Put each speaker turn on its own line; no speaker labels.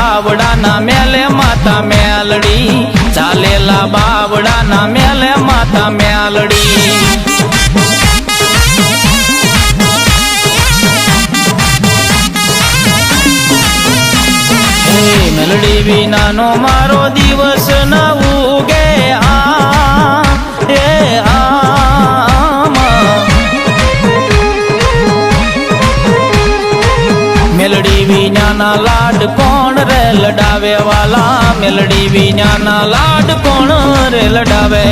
બાવડાના મેલે માતા મેલડી, ચાલેલા બાવડાના મેલે માતા મેલડી. મેલડી વિનાનો મારો દિવસ ન ઉગે મેલડી વિનાના લાડ કોણ રે લડાવે વાલા, મેલડી વિનાના લાડ કોણ રે લડાવે.